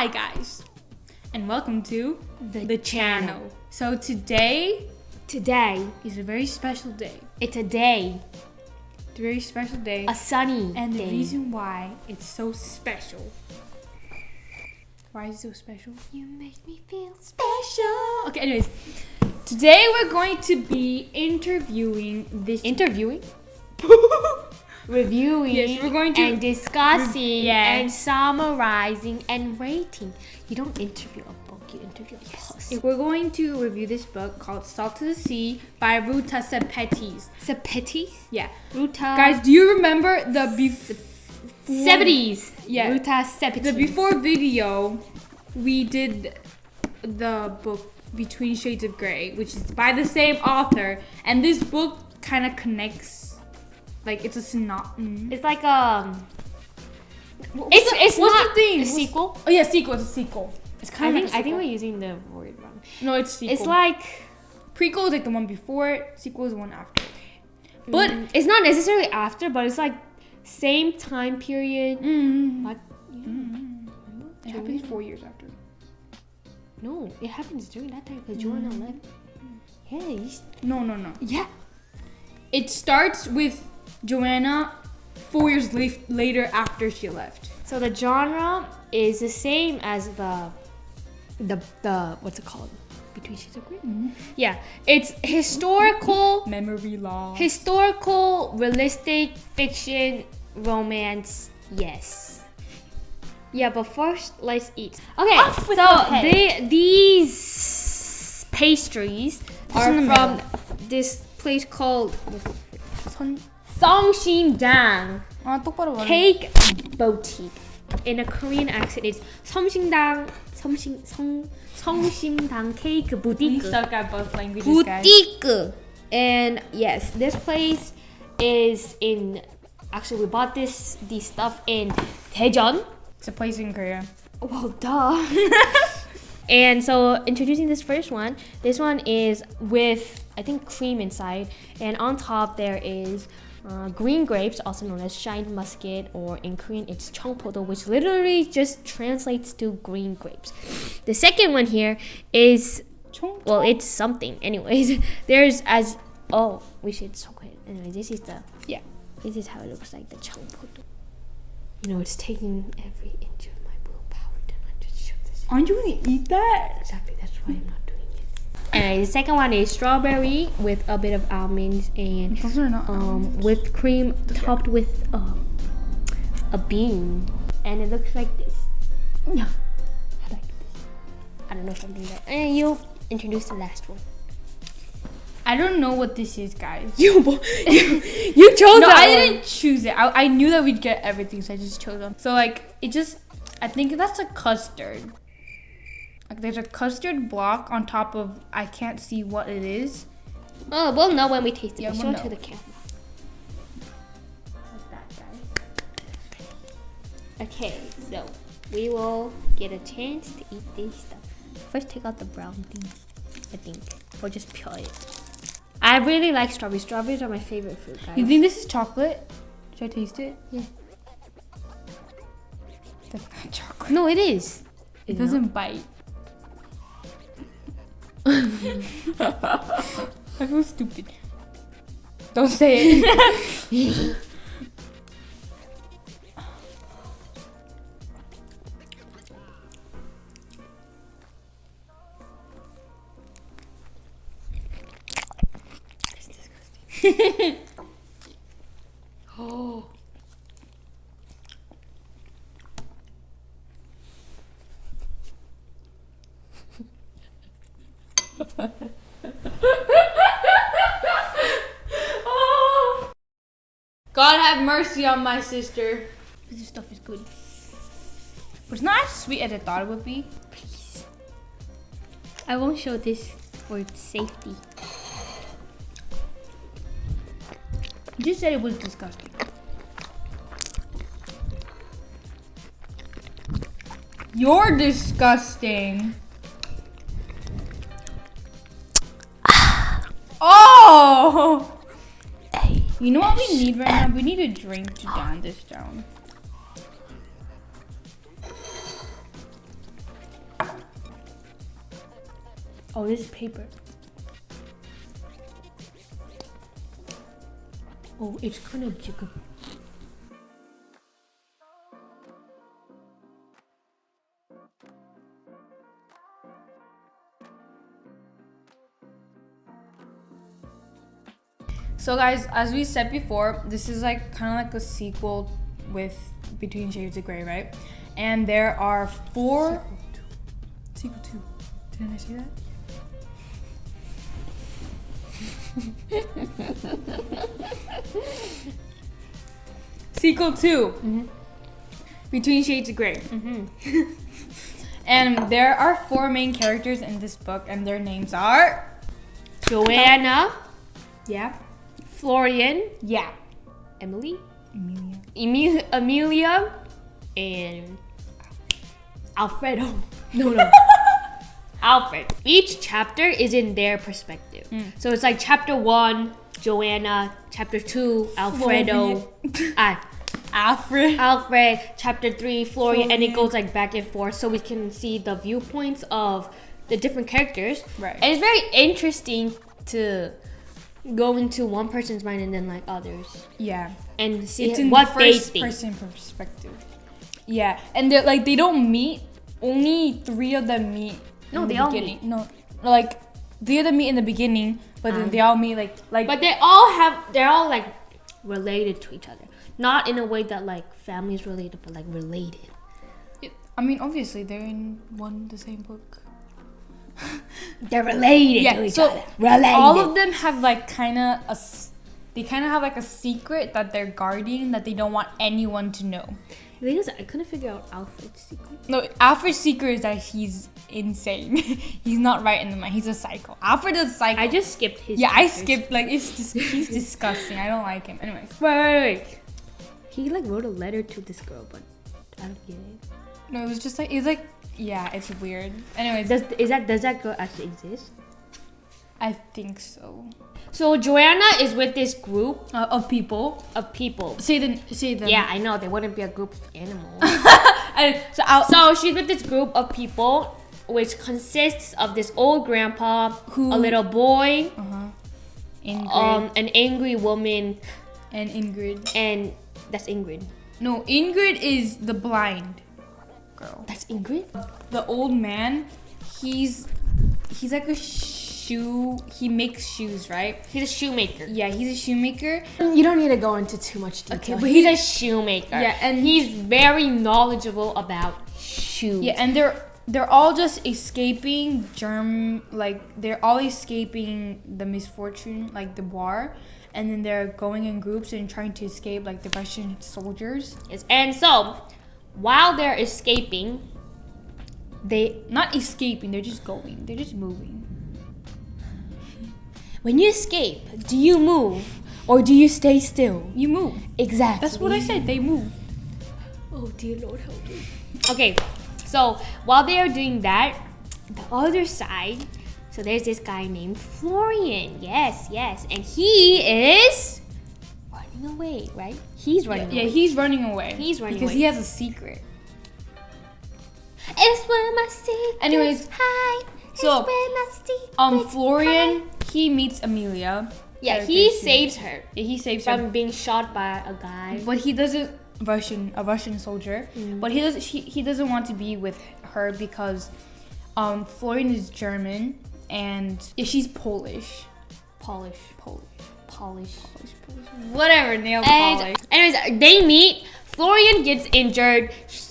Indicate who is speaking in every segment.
Speaker 1: Hi guys, and welcome to the channel. So today
Speaker 2: is
Speaker 1: a very special day.
Speaker 2: It's a day.
Speaker 1: It's a very special day.
Speaker 2: A sunny
Speaker 1: and
Speaker 2: day.
Speaker 1: The reason why it's so special. Why is it so special?
Speaker 2: You make me feel special.
Speaker 1: Okay, anyways. Today we're going to be interviewing this...
Speaker 2: Interviewing? Reviewing,
Speaker 1: yes, we're going to
Speaker 2: and discussing and summarizing and rating. You don't interview a book, you interview a person.
Speaker 1: We're going to review this book called Salt to the Sea by Ruta Sepetys.
Speaker 2: Sepetys?
Speaker 1: Yeah.
Speaker 2: Ruta.
Speaker 1: Guys, do you remember the
Speaker 2: Sepetys?
Speaker 1: Yeah.
Speaker 2: Ruta Sepetys.
Speaker 1: The before video, we did the book Between Shades of Grey, which is by the same author. And this book kind of connects. Like, it's a synopsis.
Speaker 2: It's like it's
Speaker 1: what's
Speaker 2: not
Speaker 1: the thing?
Speaker 2: a sequel.
Speaker 1: Oh yeah, sequel. It's a sequel. It's kind of.
Speaker 2: I think we're using the word wrong.
Speaker 1: No, it's sequel.
Speaker 2: It's like
Speaker 1: prequel is like the one before it. Sequel is the one after. But
Speaker 2: it's not necessarily after, but it's like same time period. Like,
Speaker 1: it happens 4 years after.
Speaker 2: No, it happens during that time because Joanna left. Yes.
Speaker 1: No.
Speaker 2: Yeah.
Speaker 1: It starts with Joanna 4 years later after she left.
Speaker 2: So the genre is the same as the what's it called? Between Shades of Grey? Yeah, it's historical
Speaker 1: memory loss.
Speaker 2: Historical, realistic fiction, romance. Yes. Yeah, but first let's eat. Okay, so these pastries are from this place called Seongsimdang Cake Boutique. In a Korean accent, it's Seongsimdang Cake Boutique.
Speaker 1: We suck at both languages, guys.
Speaker 2: Boutique. And yes, this place is in. Actually, we bought these stuff in Daejeon.
Speaker 1: It's a place in Korea.
Speaker 2: Well, duh. And so, introducing this first one. This one is with, I think, cream inside. And on top, there is green grapes, also known as shined musket, or in Korean, it's cheongpodo, which literally just translates to green grapes. The second one here is, well, it's something. Anyways, there's we should talk it. Anyway, this is this is how it looks like, the cheongpodo. You know, it's taking every inch of my willpower to not just shove this.
Speaker 1: Aren't you gonna eat that?
Speaker 2: Exactly, that's why I'm not doing it. And the second one is strawberry with a bit of almonds and
Speaker 1: those are not almonds.
Speaker 2: Whipped cream topped with a bean, and it looks like this.
Speaker 1: Yeah,
Speaker 2: like this. I don't know, something that. And you introduce the last one.
Speaker 1: I don't know what this is, guys.
Speaker 2: You chose
Speaker 1: No,
Speaker 2: that
Speaker 1: I
Speaker 2: one.
Speaker 1: didn't choose it. I knew that we'd get everything, so I just chose them. So I think that's a custard. Like, there's a custard block on top of, I can't see what it is.
Speaker 2: Oh, we'll know when we taste it.
Speaker 1: Yeah,
Speaker 2: We'll show it to the camera.
Speaker 1: Like that, guys.
Speaker 2: Okay, so we will get a chance to eat this stuff. First, take out the brown thing, I think, or just peel it. I really like strawberries. Strawberries are my favorite fruit, guys.
Speaker 1: You think this is chocolate? Should I taste it?
Speaker 2: Yeah.
Speaker 1: That's not chocolate.
Speaker 2: No, it is.
Speaker 1: It doesn't bite. I feel stupid. Don't say it.
Speaker 2: It's disgusting. Oh.
Speaker 1: God have mercy on my sister. This stuff is good. But it's not as sweet as I thought it would be.
Speaker 2: Please. I won't show this for safety.
Speaker 1: You just said it was disgusting. You're disgusting. Oh! You know what we need right now? We need a drink to down this down.
Speaker 2: Oh, this is paper. Oh, it's kind of jiggle.
Speaker 1: So guys, as we said before, this is like kind of like a sequel with Between Shades of Grey, right? And there are 4 sequel 2. Didn't I say that? Sequel 2. Between Shades of Grey. And there are 4 main characters in this book, and their names are
Speaker 2: Joanna,
Speaker 1: yeah,
Speaker 2: Florian,
Speaker 1: yeah,
Speaker 2: Emily,
Speaker 1: Amelia.
Speaker 2: Amelia, and Alfredo. No. Alfred. Each chapter is in their perspective. So it's like chapter 1, Joanna, chapter 2, Alfredo, Alfred, chapter 3, Florian, and it goes like back and forth so we can see the viewpoints of the different characters.
Speaker 1: Right.
Speaker 2: And it's very interesting to go into one person's mind and then like others.
Speaker 1: Yeah.
Speaker 2: And see
Speaker 1: It's in
Speaker 2: what they
Speaker 1: first
Speaker 2: think.
Speaker 1: person perspective. Yeah, and they're like they don't meet. Only 3 of them meet.
Speaker 2: No,
Speaker 1: in
Speaker 2: they
Speaker 1: the
Speaker 2: all
Speaker 1: beginning. No, like 3 of them meet in the beginning, but then they all meet like.
Speaker 2: But they're all like related to each other. Not in a way that like families related, but like related.
Speaker 1: I mean, obviously they're in the same book.
Speaker 2: They're related to each other. Related.
Speaker 1: All of them have like they kind of have like a secret that they're guarding that they don't want anyone to know.
Speaker 2: The thing is, I couldn't figure out Alfred's secret.
Speaker 1: No, Alfred's secret is that he's insane. He's not right in the mind. He's a psycho. Alfred is a psycho.
Speaker 2: I just skipped his.
Speaker 1: Yeah, I
Speaker 2: chapters.
Speaker 1: skipped. Like he's disgusting. I don't like him. Anyways.
Speaker 2: Wait. He like wrote a letter to this girl, but I don't get it.
Speaker 1: No, it was just like yeah, it's weird. Anyways,
Speaker 2: Does that girl actually exist?
Speaker 1: I think so.
Speaker 2: So Joanna is with this group
Speaker 1: Of people. Say them.
Speaker 2: Yeah, I know they wouldn't be a group of animals. So she's with this group of people, which consists of this old grandpa, a little boy,
Speaker 1: Ingrid.
Speaker 2: an angry woman,
Speaker 1: And Ingrid.
Speaker 2: and that's Ingrid.
Speaker 1: No, Ingrid is the blind girl.
Speaker 2: That's Ingrid?
Speaker 1: The old man, he's like a he makes shoes, right?
Speaker 2: He's a shoemaker.
Speaker 1: Yeah, he's a shoemaker.
Speaker 2: You don't need to go into too much detail.
Speaker 1: Okay,
Speaker 2: but
Speaker 1: but
Speaker 2: he's a shoemaker.
Speaker 1: Yeah, and
Speaker 2: he's very knowledgeable about shoes.
Speaker 1: Yeah, and they're all just escaping they're all escaping the misfortune, like the war, and then they're going in groups and trying to escape like the Russian soldiers.
Speaker 2: Yes. And so, while they're escaping,
Speaker 1: Not escaping, they're just going. They're just moving.
Speaker 2: when you escape, do you move or do you stay still?
Speaker 1: You move.
Speaker 2: Exactly.
Speaker 1: That's what I said, they move.
Speaker 2: Oh dear Lord, help me. Okay, so while they are doing that, the other side, so there's this guy named Florian. Yes, and he is running away, right? He's running away.
Speaker 1: Yeah, he's running away. Because he has a secret.
Speaker 2: It's where my secrets
Speaker 1: Anyways,
Speaker 2: hide.
Speaker 1: so,
Speaker 2: it's where my secrets
Speaker 1: Florian,
Speaker 2: hide.
Speaker 1: he meets Amelia.
Speaker 2: Yeah, he saves her
Speaker 1: Yeah, he saves her.
Speaker 2: from being shot by a guy.
Speaker 1: But he doesn't a Russian soldier. But he doesn't want to be with her because Florian is German and she's Polish.
Speaker 2: Polish.
Speaker 1: Whatever, nail polish.
Speaker 2: Anyways, they meet. Florian gets injured.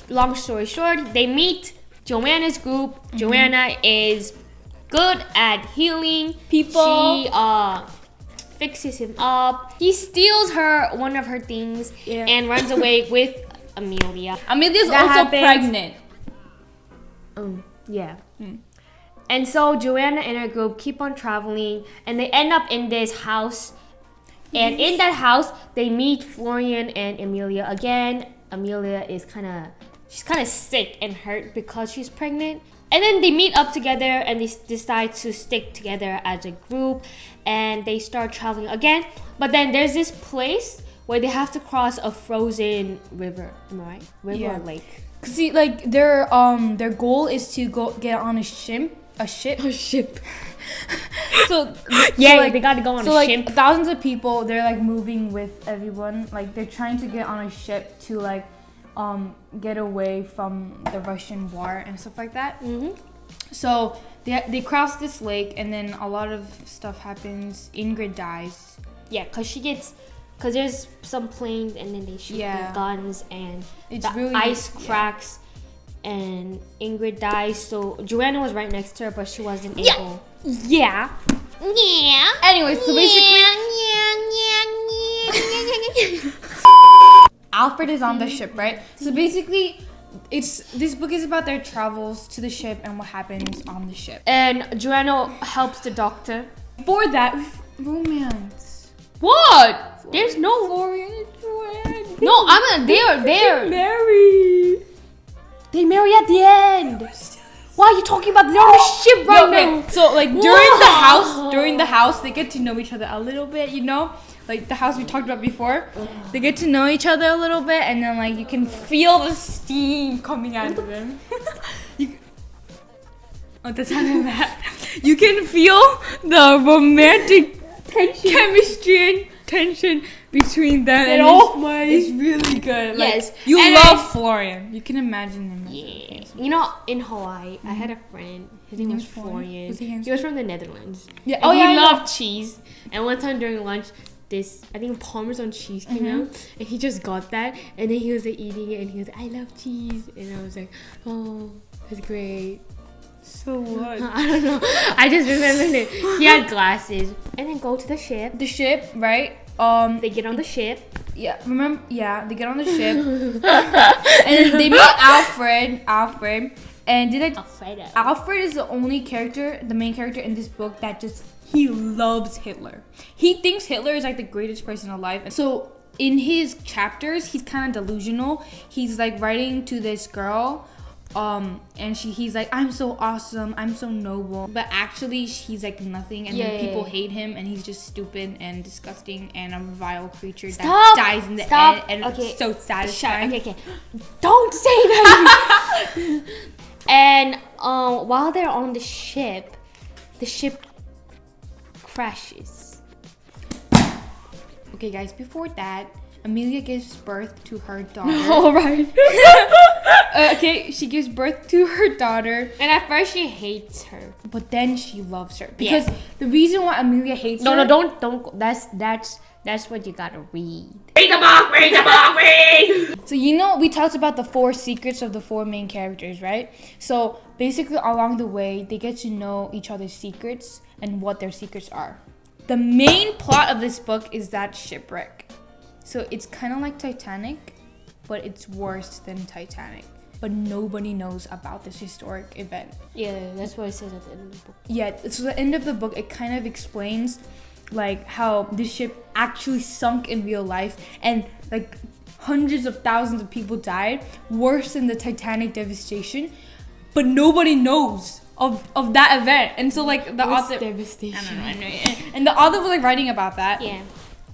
Speaker 2: Long story short, they meet Joanna's group. Joanna is good at healing
Speaker 1: People.
Speaker 2: She fixes him up. He steals one of her things and runs away with Amelia.
Speaker 1: Amelia's
Speaker 2: That
Speaker 1: also
Speaker 2: happens.
Speaker 1: pregnant.
Speaker 2: Yeah. And so Joanna and her group keep on traveling and they end up in this house. And in that house, they meet Florian and Amelia again. Amelia is kind of sick and hurt because she's pregnant. And then they meet up together and they decide to stick together as a group and they start traveling again. But then there's this place where they have to cross a frozen river, am I right? River or lake.
Speaker 1: See, like their goal is to go get on a ship a ship.
Speaker 2: A ship.
Speaker 1: So
Speaker 2: Yeah,
Speaker 1: like,
Speaker 2: they gotta go on
Speaker 1: so
Speaker 2: a
Speaker 1: like
Speaker 2: ship.
Speaker 1: thousands of people, they're like moving with everyone. Like they're trying to get on a ship to like get away from the Russian war and stuff like that.
Speaker 2: Mm-hmm.
Speaker 1: So they cross this lake, and then a lot of stuff happens. Ingrid dies.
Speaker 2: Yeah, cause there's some planes and then they shoot the guns and
Speaker 1: It's
Speaker 2: the
Speaker 1: really
Speaker 2: ice cracks and Ingrid dies. So Joanna was right next to her, but she wasn't able. Yeah. Yeah.
Speaker 1: Anyway, so basically, Alfred is on the ship, right? So basically, this book is about their travels to the ship and what happens on the ship.
Speaker 2: And Joanna helps the doctor.
Speaker 1: For that, romance.
Speaker 2: What? There's no.
Speaker 1: Florian and Joanne.
Speaker 2: No, they're
Speaker 1: married.
Speaker 2: They marry at the end. Why are you talking about? They're on the ship right now.
Speaker 1: So like during the house, they get to know each other a little bit, you know? Like the house we talked about before. They get to know each other a little bit, and then like you can feel the steam coming out of them. That's not that. You can feel the romantic chemistry and tension between them.
Speaker 2: Get
Speaker 1: and
Speaker 2: off my-
Speaker 1: It's really good.
Speaker 2: Yes.
Speaker 1: Like, you
Speaker 2: And
Speaker 1: love Florian. You can imagine him.
Speaker 2: Yeah. You know, in Hawaii, I had a friend. His name was Florian.
Speaker 1: Was he handsome?
Speaker 2: He was from the Netherlands.
Speaker 1: Yeah.
Speaker 2: And he loved cheese. And one time during lunch, I think Parmesan cheese came out, and he just got that, and then he was like eating it, and he was like, I love cheese, and I was like, oh, that's great.
Speaker 1: So what?
Speaker 2: I don't know. I just remembered it. He had glasses, and then go to the ship.
Speaker 1: The ship, right?
Speaker 2: They get on the ship.
Speaker 1: Yeah, remember? Yeah, they get on the ship, and then they meet Alfred, and Alfred is the only character, the main character in this book that he loves Hitler. He thinks Hitler is like the greatest person alive. So in his chapters, he's kind of delusional. He's like writing to this girl, and he's like, I'm so awesome, I'm so noble, but actually he's like nothing, and then people hate him, and he's just stupid and disgusting and a vile creature that dies in the end, and it's so satisfying.
Speaker 2: Okay. Don't say that. And while they're on the ship crashes.
Speaker 1: Okay, guys, before that, Amelia gives birth to her daughter.
Speaker 2: All right.
Speaker 1: Okay, she gives birth to her daughter,
Speaker 2: and at first she hates her,
Speaker 1: but then she loves her because the reason why Amelia hates her.
Speaker 2: No, don't. That's what you gotta read.
Speaker 1: Read the book. So we talked about the 4 secrets of the 4 main characters, right? So basically, along the way, they get to know each other's secrets and what their secrets are. The main plot of this book is that shipwreck. So it's kind of like Titanic, but it's worse than Titanic. But nobody knows about this historic event.
Speaker 2: Yeah, that's what it says at the end of the book.
Speaker 1: Yeah, so the end of the book, it kind of explains like how the ship actually sunk in real life, and like hundreds of thousands of people died, worse than the Titanic devastation, but nobody knows of that event. And so like the author,
Speaker 2: devastation?
Speaker 1: I don't know. And the author was like writing about that.
Speaker 2: Yeah.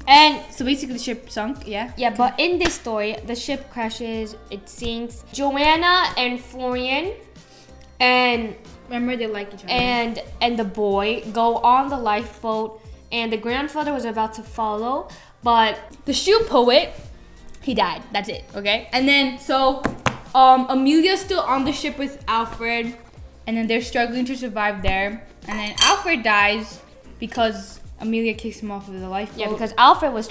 Speaker 1: And so basically the ship sunk, yeah?
Speaker 2: Yeah, but in this story, the ship crashes, it sinks. Joanna and Florian and
Speaker 1: remember, they like each other.
Speaker 2: And the boy go on the lifeboat, and the grandfather was about to follow, but
Speaker 1: the shoe poet, he died. That's it, okay? And then so Amelia's still on the ship with Alfred, and then they're struggling to survive there. And then Alfred dies because Amelia kicks him off of the lifeboat.
Speaker 2: Yeah, because Alfred was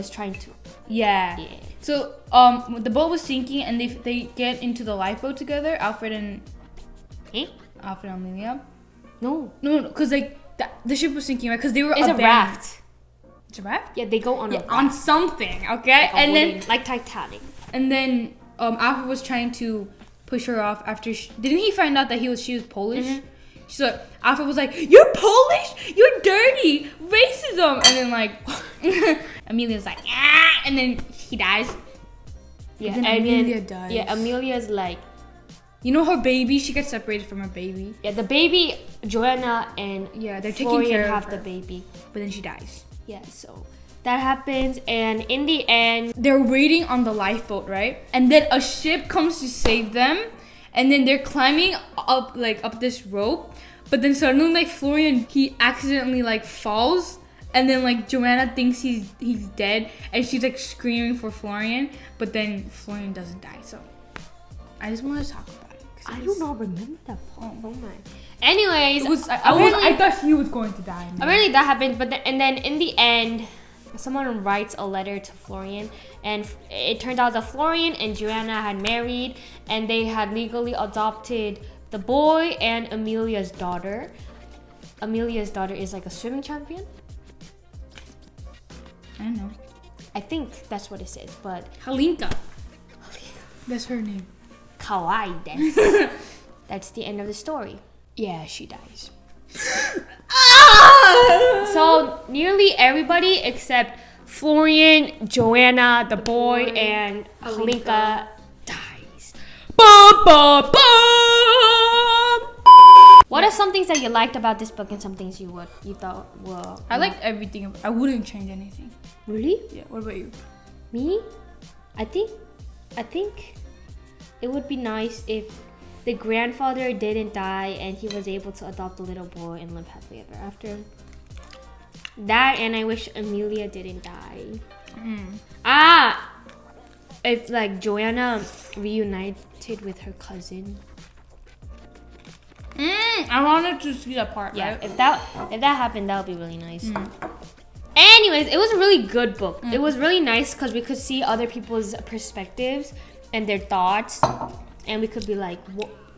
Speaker 2: trying to.
Speaker 1: Yeah. So the boat was sinking, and they get into the lifeboat together, Alfred and Amelia.
Speaker 2: No,
Speaker 1: because like the ship was sinking, right? Because they were.
Speaker 2: It's a raft.
Speaker 1: It's a raft.
Speaker 2: Yeah, they go on a raft.
Speaker 1: On something, okay?
Speaker 2: And then like Titanic.
Speaker 1: And then Alfred was trying to push her off after didn't he find out that she was Polish? Mm-hmm. So Alfred was like, "You're Polish? You're dirty, racism!" And then like Amelia's like, "Ah!" And then he dies.
Speaker 2: Yeah,
Speaker 1: and then Amelia dies.
Speaker 2: Yeah, Amelia's like,
Speaker 1: her baby. She gets separated from her baby.
Speaker 2: Yeah, the baby, Joanna and
Speaker 1: they're taking
Speaker 2: Florian
Speaker 1: care of
Speaker 2: have
Speaker 1: her.
Speaker 2: the baby,
Speaker 1: but then she dies.
Speaker 2: Yeah, so that happens, and in the end,
Speaker 1: they're waiting on the lifeboat, right? And then a ship comes to save them, and then they're climbing up this rope, but then suddenly like Florian, he accidentally like falls, and then like Joanna thinks he's dead, and she's like screaming for Florian, but then Florian doesn't die. So I just want to talk about it.
Speaker 2: I do not remember that part. Oh my. Anyways,
Speaker 1: I thought he was going to die.
Speaker 2: Apparently that happened, but then in the end, someone writes a letter to Florian, and it turned out that Florian and Joanna had married, and they had legally adopted the boy and Amelia's daughter. Amelia's daughter is like a swimming champion.
Speaker 1: I don't know.
Speaker 2: I think that's what it says, but
Speaker 1: Halinka. That's her name.
Speaker 2: Kawaii desu. That's the end of the story.
Speaker 1: Yeah, she dies.
Speaker 2: So nearly everybody except Florian, Joanna, the boy, and Halinka dies. Bum, bum, bum. What are some things that you liked about this book and some things you thought were?
Speaker 1: I liked everything. I wouldn't change anything.
Speaker 2: Really?
Speaker 1: Yeah. What about you?
Speaker 2: Me? I think it would be nice if the grandfather didn't die and he was able to adopt the little boy and live happily ever after. That, and I wish Amelia didn't die. If like Joanna reunited with her cousin.
Speaker 1: I wanted to see that part.
Speaker 2: Yeah,
Speaker 1: right?
Speaker 2: if that happened, that would be really nice. Anyways, it was a really good book. It was really nice because we could see other people's perspectives and their thoughts, and we could be like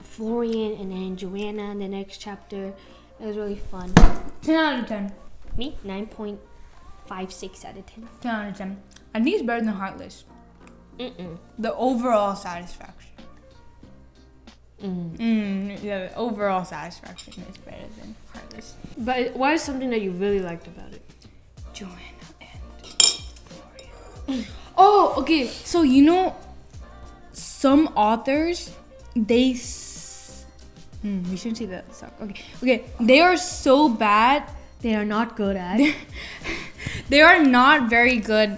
Speaker 2: Florian and then Joanna in the next chapter. It was really fun.
Speaker 1: 10 out of 10.
Speaker 2: Me? 9.56 out of 10.
Speaker 1: 10 out of 10. I think it's better than Heartless. The overall satisfaction. Yeah, the overall satisfaction is better than Heartless.
Speaker 2: But what is something that you really liked about it?
Speaker 1: Joanna and Florian. Oh, okay. So you know, some authors, we shouldn't say that. Okay. They are so bad.
Speaker 2: They are not good at.
Speaker 1: They are not very good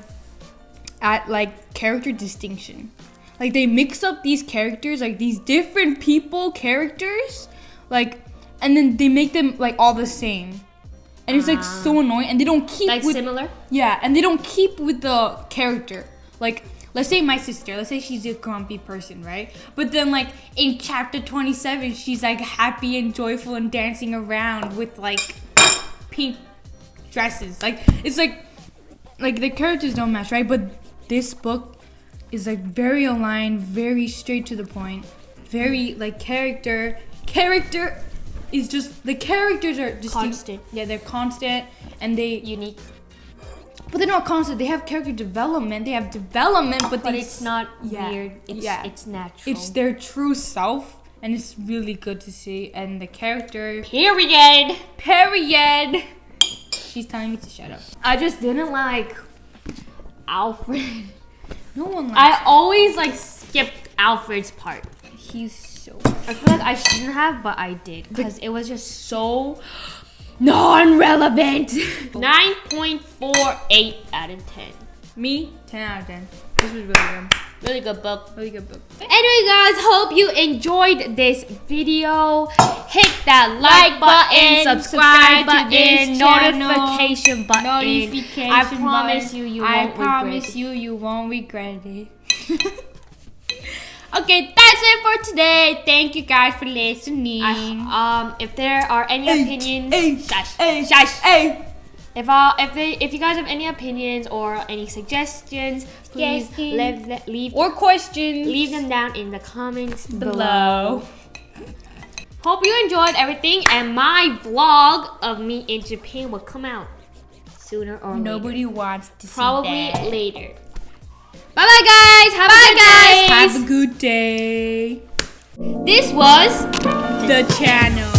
Speaker 1: at like character distinction. Like they mix up these characters, like these different characters, like, and then they make them like all the same, and it's like so annoying. And they don't keep
Speaker 2: like similar.
Speaker 1: Yeah, and they don't keep with the character. Like, let's say my sister. Let's say she's a grumpy person, right? But then like in chapter 27, she's like happy and joyful and dancing around with like pink dresses. Like it's like the characters don't match, right? But this book is like very aligned, very straight to the point, very like character is just, the characters are just
Speaker 2: constant.
Speaker 1: Yeah, they're constant and they
Speaker 2: unique.
Speaker 1: But they're not constant. They have character development. They have development, but
Speaker 2: it's not weird. It's natural.
Speaker 1: It's their true self, and it's really good to see. And the character.
Speaker 2: Period.
Speaker 1: She's telling me to shut up.
Speaker 2: I just didn't like Alfred.
Speaker 1: No one likes
Speaker 2: I always like skipped Alfred's part.
Speaker 1: He's so.
Speaker 2: I feel like I shouldn't have, but I did because it was just so non-relevant. 9.48 out of 10.
Speaker 1: Me, 10 out of 10. This was really good.
Speaker 2: Really good book.
Speaker 1: Really good book.
Speaker 2: Anyway, guys, hope you enjoyed this video. Hit that like button, subscribe button, notification button. I promise you won't regret it. Okay, that's it for today. Thank you guys for listening. If there are any opinions, if you guys have any opinions or any suggestions, please leave
Speaker 1: or questions.
Speaker 2: Leave them down in the comments below. Hope you enjoyed everything, and my vlog of me in Japan will come out sooner or later.
Speaker 1: Nobody wants to see
Speaker 2: probably
Speaker 1: that.
Speaker 2: later. Bye guys. Have a good day.
Speaker 1: Have a good day.
Speaker 2: This was
Speaker 1: the channel.